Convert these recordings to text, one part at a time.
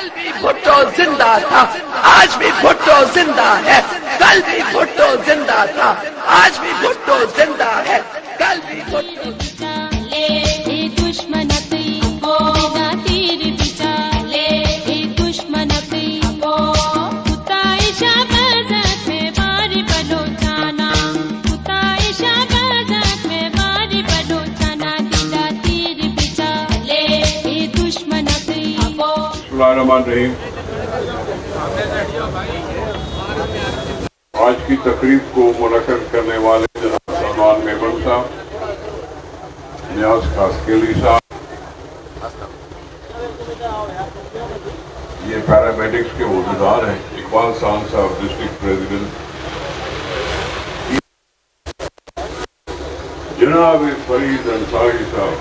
कल भी भुट्टो जिंदा था, आज भी भुट्टो जिंदा है। कल भी भुट्टो जिंदा था, आज भी भुट्टो जिंदा है। कल भी भुट्टो रहीम। आज की तकरीब को मुनक्कद करने वाले जनाब सलमान मेमन साहब, नियाज खासकेली साहब, ये पैरामेडिक्स के वज़ीरदार हैं, इकबाल सान साहब डिस्ट्रिक्ट प्रेसिडेंट, जनाब फरीद अंसारी साहब,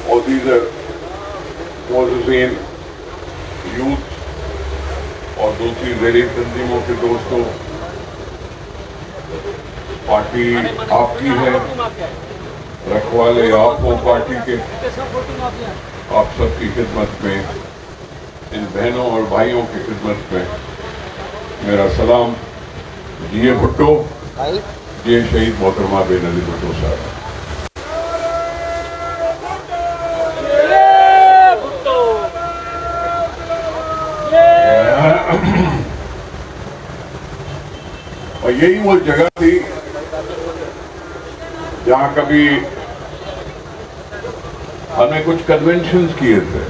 और दीगर मोज़ीन यूथ और दूसरी ज़ेरी तंजीमों के दोस्तों, पार्टी आपकी है, रखवाले आप हो पार्टी के। आप सबकी खिदमत में, इन बहनों और भाइयों की खिदमत में मेरा सलाम। जिए भुट्टो, जिए शहीद मोहतरमा बेनज़ीर भुट्टो साहब। और यही वो जगह थी जहां कभी हमने कुछ कन्वेंशंस किए थे,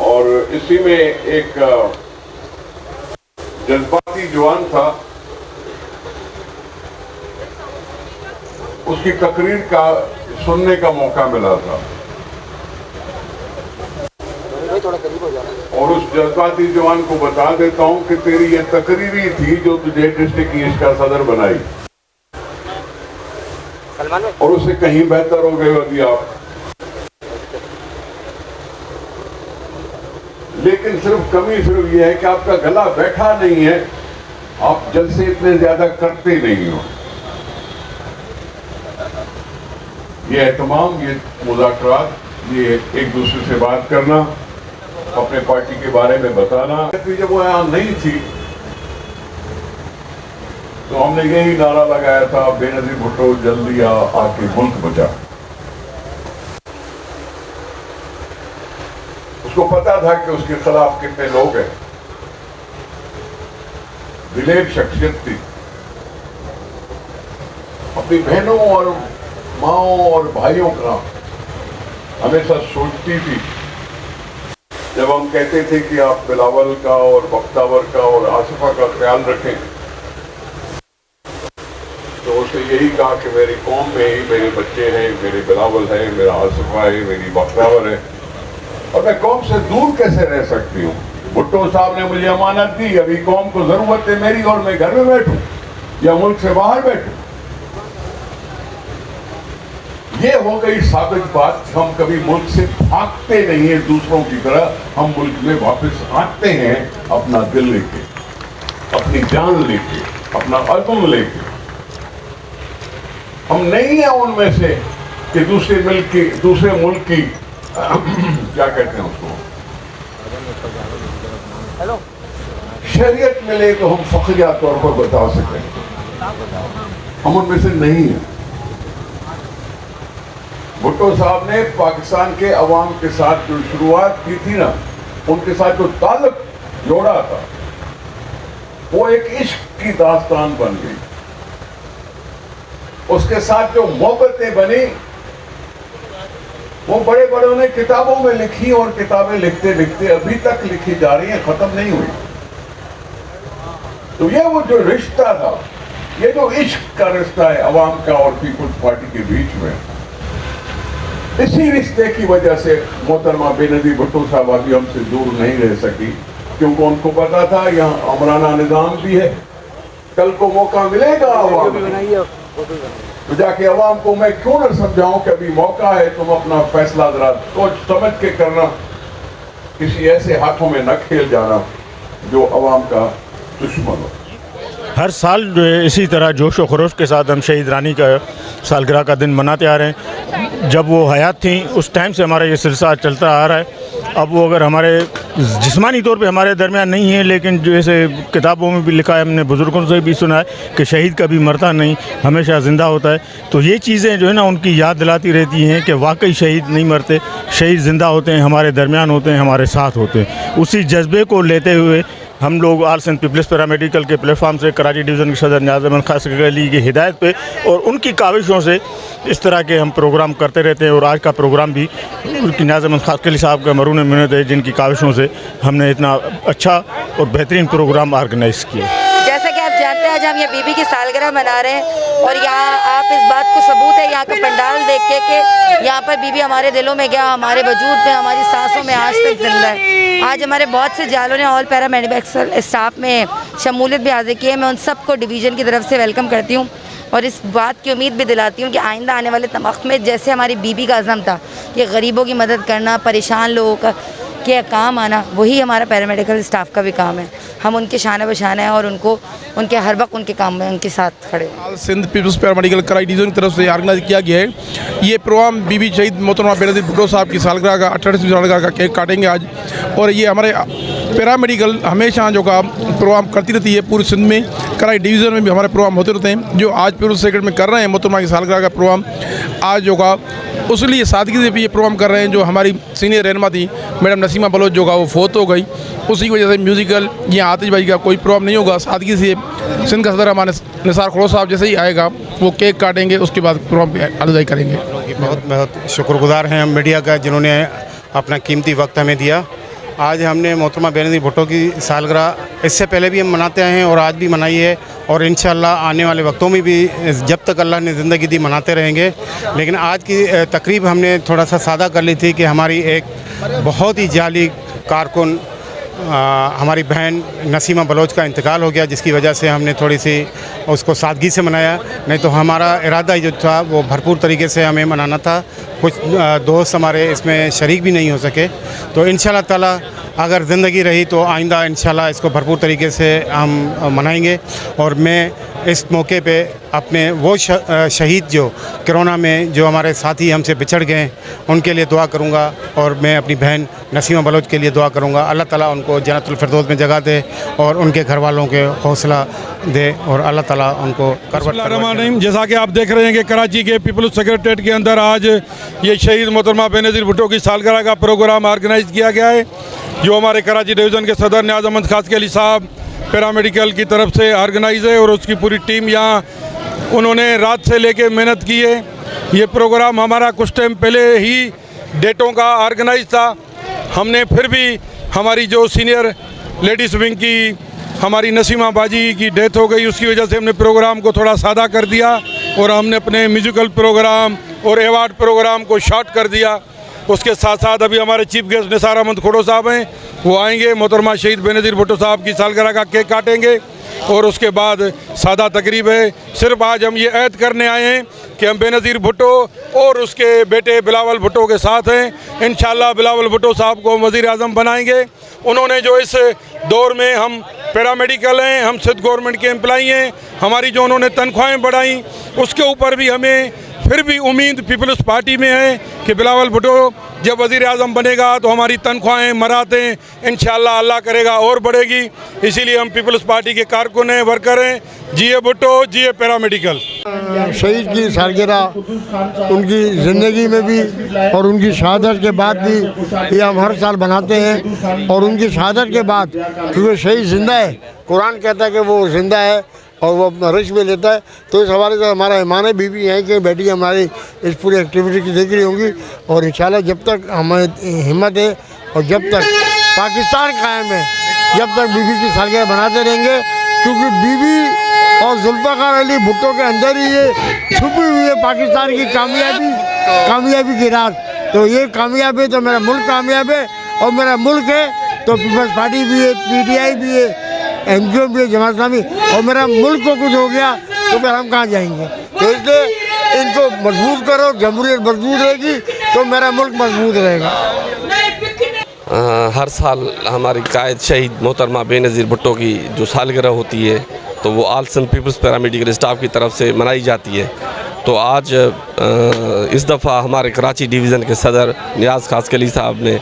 और इसी में एक जज्बाती जवान था, उसकी तकरीर का सुनने का मौका मिला था, और उस जज्बाती जवान को बता देता हूं कि तेरी ये तकरीर ही थी जो तुझे डिस्ट्रिक्ट ईस्ट का सदर बनाई, और उससे कहीं बेहतर हो गए अभी आप। लेकिन सिर्फ कमी सिर्फ ये है कि आपका गला बैठा नहीं है, आप जलसे इतने ज्यादा करते नहीं हो। ये एहतमाम, ये मुज़ाकरात, ये एक दूसरे से बात करना, अपने पार्टी के बारे में बताना। जब वो यहां नहीं थी तो हमने यही नारा लगाया था, बेनज़ीर भुट्टो जल्दी आके मुल्क बचा। उसको पता था कि उसके खिलाफ कितने लोग हैं, दिलेर शख्सियत थी, अपनी बहनों और माओं और भाइयों का हमेशा सोचती थी। जब हम कहते थे कि आप बिलावल का और बख्तावर का और आसिफा का ख्याल रखें, तो उसने यही कहा कि मेरी कौम में ही मेरे बच्चे हैं, मेरे बिलावल है, मेरा आसिफा है, मेरी बख्तावर है, और मैं कौम से दूर कैसे रह सकती हूँ। भुट्टो साहब ने मुझे अमानत दी, अभी कौम को जरूरत है मेरी, और मैं घर में बैठूं या मुल्क से बाहर बैठूं। ये हो गई साबित बात, हम कभी मुल्क से भागते नहीं है दूसरों की तरह, हम मुल्क में वापस आते हैं अपना दिल लेके, अपनी जान लेके, अपना अज़्म लेके। हम नहीं है उनमें से कि दूसरे मुल्क की क्या कहते हैं उसको, शरीयत मिले तो हम फख्रिया तौर पर बता सकें, हम उनमें से नहीं है। भुट्टो साहब ने पाकिस्तान के अवाम के साथ जो शुरुआत की थी ना, उनके साथ जो ताल्लुक जोड़ा था, वो एक इश्क की दास्तान बन गई। उसके साथ जो मोहब्बतें बनी, वो बड़े बड़ों ने किताबों में लिखी, और किताबें लिखते लिखते अभी तक लिखी जा रही हैं, खत्म नहीं हुई। तो ये वो जो रिश्ता था, ये जो इश्क का रिश्ता है अवाम का और पीपुल्स पार्टी के बीच में, इसी रिश्ते की वजह से मोहतरमा बेनज़ीर भुट्टो साहब अभी हमसे दूर नहीं रह सकी, क्योंकि उनको पता था यहाँ अमराना निज़ाम भी है, कल को मौका मिलेगा अवाम, तो जाके अवाम को मैं क्यों न समझाऊं कि अभी मौका है, तुम अपना फैसला जरा सोच समझ के करना, किसी ऐसे हाथों में न खेल जाना जो अवाम का दुश्मन हो। हर साल जो है इसी तरह जोश व खरोश के साथ हम शहीद रानी का सालगिरह का दिन मनाते आ रहे हैं। जब वो हयात थी उस टाइम से हमारा ये सिलसिला चलता आ रहा है। अब वो अगर हमारे जिस्मानी तौर पे हमारे दरमियान नहीं है, लेकिन जैसे किताबों में भी लिखा है, हमने बुज़ुर्गों से भी सुना है कि शहीद कभी मरता नहीं, हमेशा ज़िंदा होता है। तो ये चीज़ें जो है ना उनकी याद दिलाती रहती हैं कि वाकई शहीद नहीं मरते, शहीद ज़िंदा होते हैं, हमारे दरमियान होते हैं, हमारे साथ होते हैं। उसी जज्बे को लेते हुए हम लोग ऑल सिंध पीपल्स पैरामेडिकल के प्लेटफॉर्म से कराची डिवीज़न के सदर नियाज़ अहमद खास अली की हिदायत पे और उनकी काविशों से इस तरह के हम प्रोग्राम करते रहते हैं। और आज का प्रोग्राम भी उनकी नियाज़ अहमद खास अली साहब का मरून मिन्नत है, जिनकी काविशों से हमने इतना अच्छा और बेहतरीन प्रोग्राम ऑर्गेनाइज़ किया। जैसा कि आप जानते हैं आज हम ये बीबी की सालगिरह मना रहे हैं और यहाँ आप इस बात को सबूत है यहाँ का पंडाल देख के कि यहाँ पर बीबी हमारे दिलों में क्या, हमारे वजूद में, हमारी सांसों में आज तक जिंदा है। आज हमारे बहुत से जालों ने ऑल पैरा मेडिकल स्टाफ में शमूलियत भी हासिल की है। मैं उन सबको डिवीज़न की तरफ से वेलकम करती हूँ और इस बात की उम्मीद भी दिलाती हूँ कि आइंदा आने वाले तमाम में जैसे हमारी बीबी का अज़म था कि गरीबों की मदद करना, परेशान लोगों का के काम आना, वही हमारा पैरामेडिकल स्टाफ का भी काम है। हम उनके शान बशान हैं और उनको उनके हर वक्त उनके काम में उनके साथ खड़े हैं। Sindh people's paramedical Karachi division की तरफ से ऑर्गेनाइज किया गया है। ये प्रोग्राम बीबी शहीद मोहतरमा बेनज़ीर भुट्टो साहब की सालगिरह का 68वीं सालगिरह का केक काटेंगे आज। और ये हमारे पैरामेडिकल हमेशा जो का प्रोग्राम करती रहती है, पूरी सिंध में कराची डिवीज़न में भी हमारे प्रोग्राम होते रहते हैं। जो आज पीपल्स सेक्रेटरी में कर रहे हैं मोहतरमा की सालगिरह का प्रोग्राम आज जो का उसलिए सादगी से भी ये प्रोग्राम कर रहे हैं। जो हमारी सीनियर रहनुमा थी मैडम नसीमा बलोच जो का वो फोत हो गई, उसी की वजह से म्यूज़िकल या आतिशबाजी का कोई प्रोग्राम नहीं होगा। सादगी से सिंध का सदर हमारे निसार खड़ो साहब जैसे ही आएगा वो केक काटेंगे, उसके बाद प्रोग्राम अदाई करेंगे। बहुत बहुत शुक्रगुजार हैं हम मीडिया का जिन्होंने अपना कीमती वक्त हमें दिया। आज हमने मोहतरमा बेनज़ीर भुट्टो की सालगिरह इससे पहले भी हम मनाते आए हैं और आज भी मनाई है और इंशाअल्लाह आने वाले वक्तों में भी जब तक अल्लाह ने ज़िंदगी दी मनाते रहेंगे। लेकिन आज की तकरीब हमने थोड़ा सा सादा कर ली थी कि हमारी एक बहुत ही जाली कारकुन हमारी बहन नसीमा बलोच का इंतकाल हो गया, जिसकी वजह से हमने थोड़ी सी उसको सादगी से मनाया। नहीं तो हमारा इरादा जो था वो भरपूर तरीके से हमें मनाना था। कुछ दोस्त हमारे इसमें शरीक भी नहीं हो सके। तो इंशाअल्लाह ताला अगर ज़िंदगी रही तो आइंदा इंशाअल्लाह इसको भरपूर तरीके से हम मनाएंगे। और मैं इस मौके पे अपने वो शहीद जो कोरोना में जो हमारे साथी हमसे बिछड़ गए उनके लिए दुआ करूँगा और मैं अपनी बहन नसीमा बलोच के लिए दुआ करूँगा। अल्लाह ताला उनको जन्नतुल फिरदौस में जगह दे और उनके घर वालों के हौसला दे और अल्लाह ताला उनको करवट। जैसा कि आप देख रहे हैं कि कराची के पीपल्स सेक्रेटेरिएट के अंदर आज ये शहीद मोहतरमा बेनज़ीर भुट्टो की सालगिरह का प्रोग्राम ऑर्गेनाइज किया गया है, जो हमारे कराची डिवीज़न के सदर नियाज़ अहमद खास अली साहब पैरामेडिकल की तरफ से ऑर्गेनाइज है और उसकी पूरी टीम यहाँ उन्होंने रात से लेके मेहनत की है। ये प्रोग्राम हमारा कुछ टाइम पहले ही डेटों का ऑर्गेनाइज था। हमने फिर भी हमारी जो सीनियर लेडीज़ विंग की हमारी नसीमा बाजी की डेथ हो गई, उसकी वजह से हमने प्रोग्राम को थोड़ा सादा कर दिया और हमने अपने म्यूज़िकल प्रोग्राम और अवार्ड प्रोग्राम को शॉर्ट कर दिया। उसके साथ साथ अभी हमारे चीफ गेस्ट निसार अहमद खड़ो साहब हैं, वो आएंगे, मोहतरमा शहीद बेनज़ीर भुट्टो साहब की सालगिरह का केक काटेंगे और उसके बाद सादा तकरीब है। सिर्फ आज हम ये ऐद करने आए हैं कि हम बेनज़ीर भुट्टो और उसके बेटे बिलावल भुट्टो के साथ हैं। इंशाअल्लाह बिलावल भुट्टो साहब को वज़ीर आज़म बनाएंगे। उन्होंने जो इस दौर में, हम पैरामेडिकल हैं, हम सिंध गवर्नमेंट के एम्प्लॉई हैं, हमारी जो उन्होंने तनख्वाहें बढ़ाई उसके ऊपर भी हमें फिर भी उम्मीद पीपल्स पार्टी में है कि बिलावल भुट्टो जब वज़ीर आज़म बनेगा तो हमारी तनख्वाहें मरातें इंशाअल्लाह अल्लाह करेगा और बढ़ेगी। इसीलिए हम पीपल्स पार्टी के कारकुन हैं, वर्कर हैं। जिए भुट्टो, जिए पैरामेडिकल। शहीद की सालगिरह उनकी ज़िंदगी में भी और उनकी शहादत के बाद भी ये हम हर साल बनाते हैं। और उनकी शहादत के बाद क्योंकि शहीद ज़िंदा है, कुरान कहता है कि वो ज़िंदा है और वो अपना रिस्क भी लेता है। तो इस हवाले से हमारा ईमान भी है कि बेटी हमारी इस पूरी एक्टिविटी की देख रही होंगी और इंशाल्लाह जब तक हमें हिम्मत है और जब तक पाकिस्तान कायम है, जब तक बीबी की सालगिरह बनाते रहेंगे। क्योंकि बीबी और जुल्फ़िकार अली भुट्टो के अंदर ही ये छुपी हुई है पाकिस्तान की कामयाबी की राज। तो ये कामयाब है तो मेरा मुल्क कामयाब है और मेरा मुल्क है तो पीपल्स पार्टी भी है, PTI भी है, MGO भी है, जमात इस्लामी। और मेरा मुल्क को कुछ हो गया तो फिर हम कहाँ जाएंगे। तो इसलिए इनको मजबूत करो, जमहूरियत मजबूत रहेगी तो मेरा मुल्क मजबूत रहेगा। हर साल हमारी कायद शहीद मोहतरमा बेनज़ीर भुट्टो की जो सालगिरह होती है तो वो all Sindh people's paramedical staff की तरफ से मनाई जाती है। तो आज इस दफ़ा हमारे कराची डिवीज़न के सदर नियाज़ खासकली साहब ने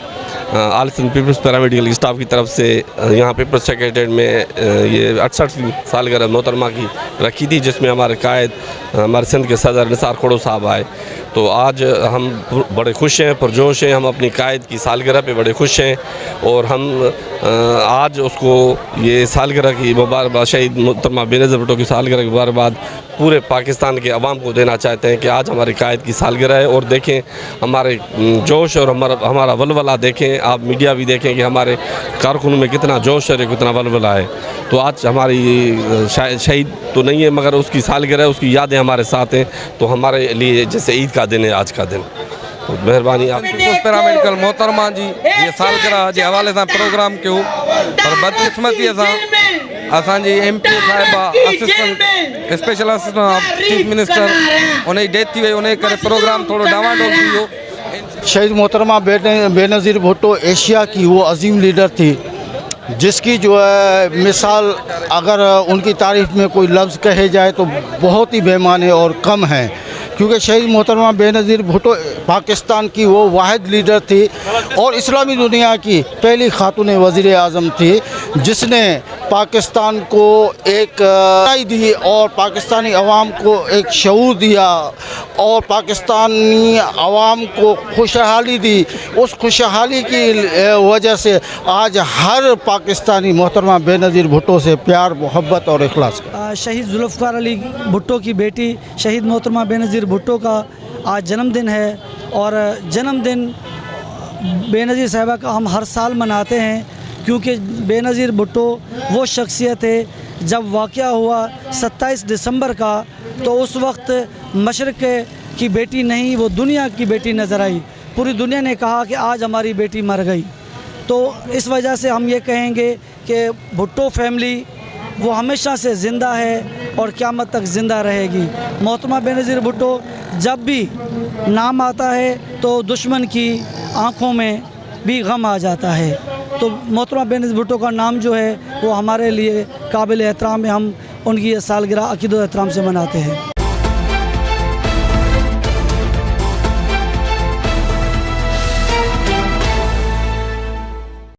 all Sindh people's paramedical staff की तरफ से यहाँ पीपल्स सेक्रेटरीट में ये 68वीं सालगिरह मोहतरमा की रखी थी, जिसमें हमारे कायद हमारे सिंध के सदर निसार खोड़ो साहब आए। तो आज हम बड़े खुश हैं, पुरजोश हैं, हम अपनी कायद की सालगिरह पे बड़े खुश हैं और हम आज उसको ये सालगिरह की मुबारकबाद, शहीद मोहतरमा बेनज़ीर भुट्टो की सालगिरह की मुबारकबाद पूरे पाकिस्तान के अवाम को देना चाहते हैं कि आज हमारी कायद की सालगिरह है। और देखें हमारे जोश और हमारा वलवला देखें, आप मीडिया भी देखें कि हमारे कारकुनों में कितना जोश है, कितना वलवला है। तो आज हमारी शहीद तो नहीं है मगर उसकी सालगिरह, उसकी यादें हमारे साथ हैं। तो हमारे लिए जैसे ईद का दिन है आज का दिन। तो मेहरबानी आप पैरामेडिकल मोहतरमा जी ये सालगिरह के हवाले से प्रोग्राम क्यों पर बदकिस्मती असांजी MP साहिबा assistant special assistant of chief minister उन्हें डेथ थी वही, उन्हें करे प्रोग्राम थोड़ा डावाडोल थी वियो। शहीद मोहतरमा बेनज़ीर भुट्टो एशिया की वो अजीम लीडर थी जिसकी जो है मिसाल अगर उनकी तारीफ़ में कोई लफ्ज़ कहे जाए तो बहुत ही बेमाने और कम है, क्योंकि शहीद मोहतरमा बेनज़ीर भुट्टो पाकिस्तान की वो वाहिद लीडर थी और इस्लामी दुनिया की पहली खातून वज़ीर आज़म थी जिसने पाकिस्तान को एक राय दी और पाकिस्तानी अवाम को एक शऊर दिया और पाकिस्तानी अवाम को खुशहाली दी। उस खुशहाली की वजह से आज हर पाकिस्तानी मोहतरमा बेनज़ीर भुट्टो से प्यार, मोहब्बत और इखलास का। शहीद जुल्फ़िकार अली भुट्टो की बेटी शहीद मोहतरमा बेनज़ीर भुट्टो का आज जन्मदिन है और जन्मदिन बेनज़ीर साहिबा का हम हर साल मनाते हैं, क्योंकि बेनज़ीर भुट्टो वो शख्सियत है जब वाक़या हुआ 27 दिसंबर का तो उस वक्त मशरक़ की बेटी नहीं वो दुनिया की बेटी नज़र आई। पूरी दुनिया ने कहा कि आज हमारी बेटी मर गई। तो इस वजह से हम ये कहेंगे कि भुट्टो फैमिली वो हमेशा से ज़िंदा है और क़यामत तक ज़िंदा रहेगी। मोहतरमा बेनज़ीर भुट्टो जब भी नाम आता है तो दुश्मन की आँखों में भी गम आ जाता है। तो मोहतरमा बेनज़ीर भुट्टो का नाम जो है वो हमारे लिए काबिल एहतराम है। हम उनकी सालगिरह अक़ीदत एहतराम से मनाते हैं।